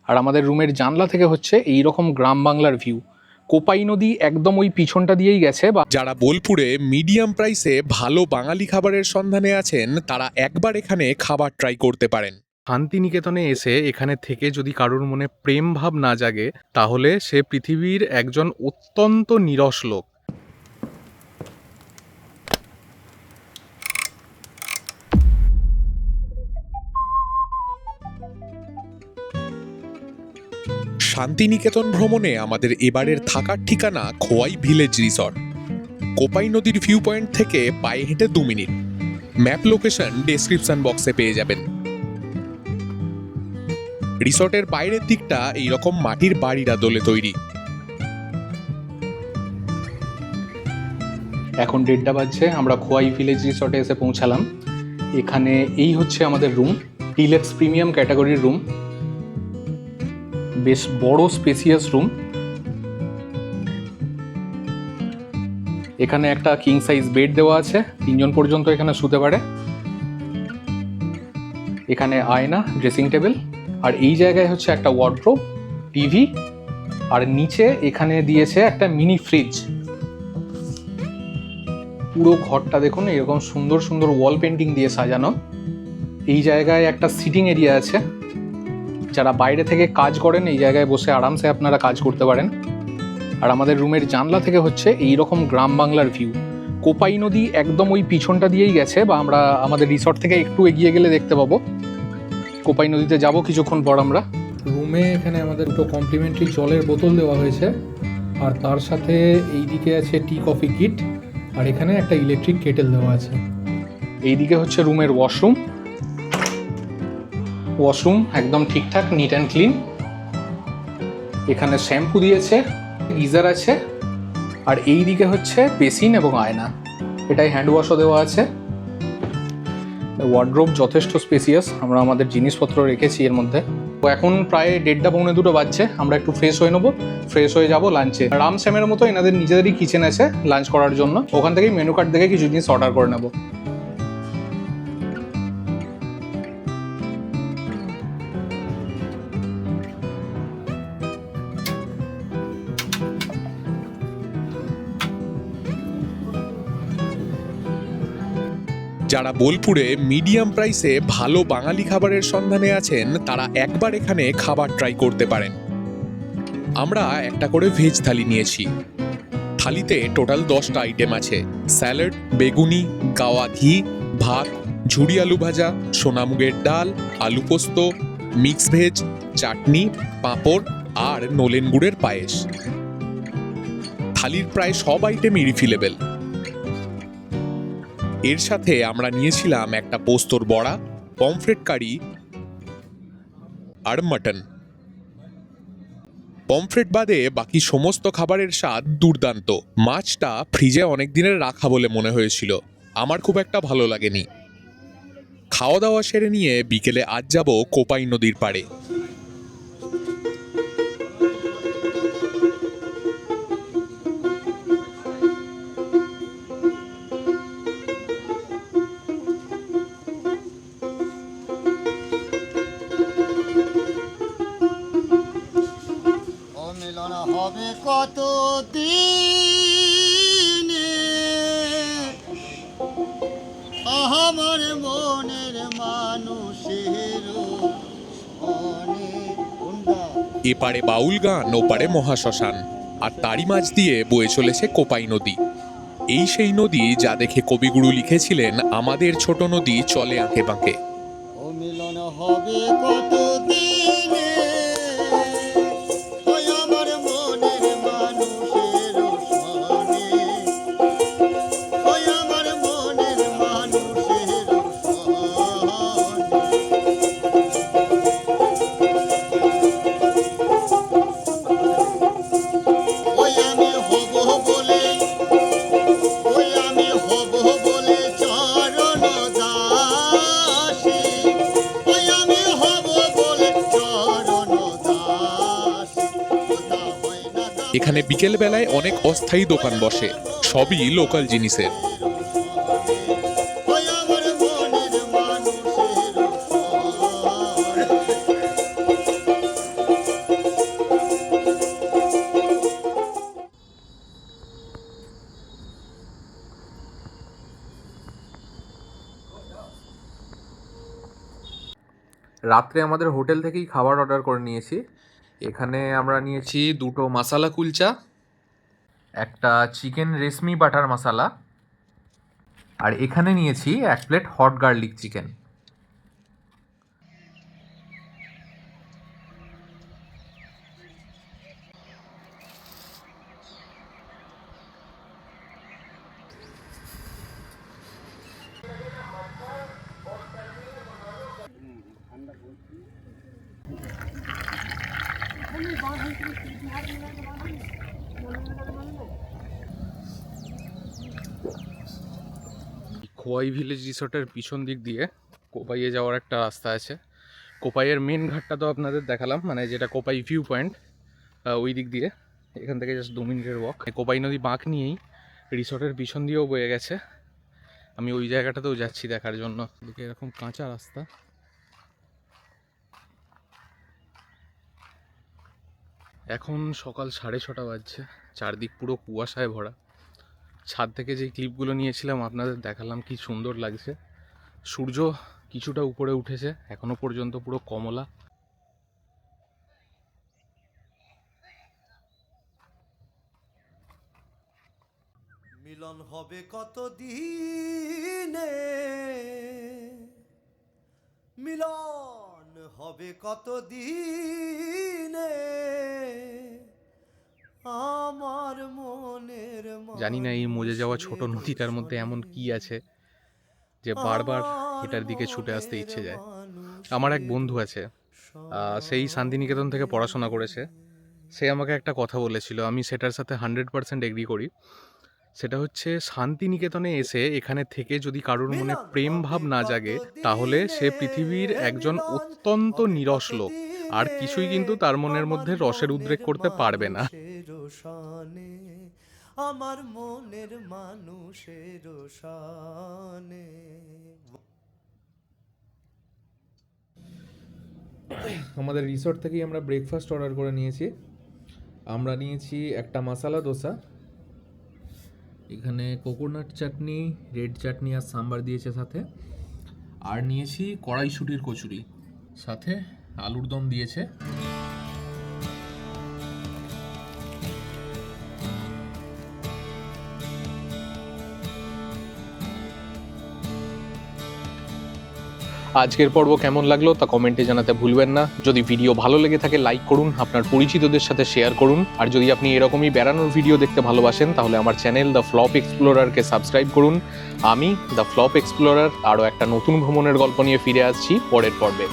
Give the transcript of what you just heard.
আর আমাদের রুমের জানলা থেকে হচ্ছে এই রকম গ্রাম বাংলার ভিউ। কোপাই নদী একদম ওই পিছনটা দিয়েই গেছে। যারা বোলপুরে মিডিয়াম প্রাইসে ভালো বাঙালি খাবারের সন্ধানে আছেন তারা একবার এখানে খাবার ট্রাই করতে পারেন। শান্তিনিকেতনে এসে এখানে থেকে যদি কারোর মনে প্রেম ভাব না জাগে তাহলে সে পৃথিবীর একজন অত্যন্ত নিরস লোক। শান্তিনিকেতন ভ্রমণে আমাদের এবারের থাকার ঠিকানা খোয়াই ভিলেজ রিসর্ট। কোপাই নদীর ভিউ পয়েন্ট থেকে পায়ে হেঁটে 2 মিনিট। ম্যাপ লোকেশন ডেসক্রিপশন বক্সে পেয়ে যাবেন। রিসর্টের বাইরের দিকটা এইরকম মাটির বাড়িরা দোলে তৈরি। এখন 1:30 বাজছে, আমরা খোয়াই ভিলেজ রিসর্টে এসে পৌঁছালাম। এখানে এই হচ্ছে আমাদের রুম, ডিলেক্স প্রিমিয়াম ক্যাটাগরির রুম। বেশ বড় স্পেসিয়াস রুম। এখানে একটা কিং সাইজ বেড দেওয়া আছে, 3 জন পর্যন্ত এখানে শুতে পারে। এখানে আয়না, ড্রেসিং টেবিল, আর এই জায়গায় হচ্ছে একটা ওয়ার্ডরোব, টিভি, আর নিচে এখানে দিয়েছে একটা মিনি ফ্রিজ। পুরো ঘরটা দেখুন এরকম সুন্দর সুন্দর ওয়াল পেন্টিং দিয়ে সাজানো। এই জায়গায় একটা সিটিং এরিয়া আছে, যারা বাইরে থেকে কাজ করেন এই জায়গায় বসে আরামসে আপনারা কাজ করতে পারেন। আর আমাদের রুমের জানলা থেকে হচ্ছে এই রকম গ্রাম বাংলার ভিউ। কোপাই নদী একদম ওই পিছনটা দিয়েই গেছে, বা আমরা আমাদের রিসর্ট থেকে একটু এগিয়ে গেলে দেখতে পাবো। কোপাই নদীতে যাব কিছুক্ষণ পর আমরা। রুমে এখানে আমাদের 2 কমপ্লিমেন্টারি জলের বোতল দেওয়া হয়েছে, আর তার সাথে এইদিকে আছে টি কফি কিট, আর এখানে একটা ইলেকট্রিক কেটেল দেওয়া আছে। এইদিকে হচ্ছে রুমের ওয়াশরুম। ওয়াশরুম একদম ঠিকঠাক, নিট অ্যান্ড ক্লিন। এখানে শ্যাম্পু দিয়েছে, গিজার আছে, আর এই দিকে হচ্ছে বেসিন এবং আয়না। এটাই হ্যান্ড ওয়াশও দেওয়া আছে। ওয়ার্ডরোব যথেষ্ট স্পেসিয়াস, আমরা আমাদের জিনিসপত্র রেখেছি এর মধ্যে। তো এখন প্রায় 1:30-1:45 বাজছে, আমরা একটু ফ্রেশ হয়ে নেবো, ফ্রেশ হয়ে যাব লাঞ্চে। রাম শ্যামের মতো এনাদের নিজেদেরই কিচেন আছে লাঞ্চ করার জন্য, ওখান থেকেই মেনু কার্ড দেখে কিছু জিনিস অর্ডার করে নেবো। যারা বোলপুরে মিডিয়াম প্রাইসে ভালো বাঙালি খাবারের সন্ধানে আছেন তারা একবার এখানে খাবার ট্রাই করতে পারেন। আমরা একটা করে ভেজ থালি নিয়েছি। থালিতে টোটাল 10টা আইটেম আছে। স্যালাড, বেগুনি, গাওয়া ঘি, ভাত, ঝুরি আলু ভাজা, সোনামুগের ডাল, আলু পোস্ত, মিক্স ভেজ, চাটনি, পাঁপড় আর নলেন গুড়ের পায়েস। থালির প্রায় সব আইটেমই রিফিলেবল। এর সাথে আমরা নিয়েছিলাম একটা পোস্তর বড়া, পমফ্রেট কারি আর মাটন। পমফ্রেট বাদে বাকি সমস্ত খাবারের স্বাদ দুর্দান্ত। মাছটা ফ্রিজে অনেক দিনের রাখা বলে মনে হয়েছিল, আমার খুব একটা ভালো লাগেনি। খাওয়া দাওয়া সেরে নিয়ে বিকেলে আজ যাব কোপাই নদীর পাড়ে। হবে কত দিনে আমার মনের মানুষের এপারে বাউল গান, ওপারে মহাশ্মশান, আর তারই মাঝ দিয়ে বয়ে চলেছে কোপাই নদী। এই সেই নদী যা দেখে কবিগুরু লিখেছিলেন, আমাদের ছোট নদী চলে আঁকে বাঁকে। ও মিলন হবে কত দিনে হব এখানে বিকেল বেলায় অনেক অস্থায়ী দোকান বসে, সবই লোকাল জিনিসের। ওই আমার মনের মানুষের সনে। রাত্রে আমাদের হোটেল থেকেই খাবার অর্ডার করে নিয়েছি। এখানে আমরা নিয়েছি 2টো মাসালা কুলচা, একটা চিকেন রেশমি বাটার মশালা, আর এখানে নিয়েছি 1 plate hot garlic chicken. Khowai village রিসোর্টের পিছন দিক দিয়ে কোপাইয়ে যাওয়ার একটা রাস্তা আছে। কোপাইয়ের মেন ঘাটটা তো আপনাদের দেখালাম, মানে যেটা কোপাই ভিউ পয়েন্ট, ওই দিক দিয়ে এখান থেকে জাস্ট 2 মিনিটের ওয়াক। কোপাই নদী বাঁক নিয়েই রিসোর্টের পিছন দিয়েও বয়ে গেছে। আমি ওই জায়গাটাতেও যাচ্ছি দেখার জন্য। এদিকে এরকম কাঁচা রাস্তা। এখন সকাল 6:30 বাজছে, চারদিক পুরো কুয়াশায় ভরা। ছাদ থেকে যে ক্লিপগুলো নিয়েছিলাম আপনাদের দেখালাম, কি সুন্দর লাগছে। সূর্য কিছুটা উপরে উঠেছে, এখনো পর্যন্ত পুরো কমলা। মিলন হবে কত দিনে, মিলন হবে কত দিনে, আমার মনের জানি না এই মজে যাওয়া ছোট নদীটার মধ্যে এমন কি আছে যে বারবার এটার দিকে ছুটে আসতে ইচ্ছে যায়। আমার এক বন্ধু আছে, সেই শান্তিনিকেতন থেকে পড়াশোনা করেছে। সে আমাকে একটা কথা বলেছিল, আমি সেটার সাথে 100% এগ্রি করি। সেটা হচ্ছে, শান্তিনিকেতনে এসে এখানে থেকে যদি কারোর মনে প্রেম ভাব না জাগে, তাহলে সে পৃথিবীর একজন অত্যন্ত নিরস লোক, আর কিছুই কিন্তু তার মনের মধ্যে রসের উদ্রেক করতে পারবে না। আমার মনের মানুষের শানে। আমাদের রিসোর্ট থেকেই আমরা ব্রেকফাস্ট অর্ডার করে নিয়েছি। আমরা নিয়েছি একটা মশালা দোসা, এখানে কোকোনাট চাটনি, রেড চাটনি আর সাম্বার দিয়েছে সাথে। আর নিয়েছি কড়াইশুঁটির কচুরি, সাথে আলুর দম দিয়েছে। আজকের পর্ব কেমন লাগলো তা কমেন্টে জানাতে ভুলবেন না। যদি ভিডিও ভালো লেগে থাকে লাইক করুন, আপনার পরিচিতদের সাথে শেয়ার করুন। আর যদি আপনি এরকমই বেড়ানোর ভিডিও দেখতে ভালোবাসেন, তাহলে আমার চ্যানেল দ্য ফ্লপ এক্সপ্লোরারকে সাবস্ক্রাইব করুন। আমি দ্য ফ্লপ এক্সপ্লোরার আরও একটা নতুন ভ্রমণের গল্প নিয়ে ফিরে আসছি পরের পর্বে।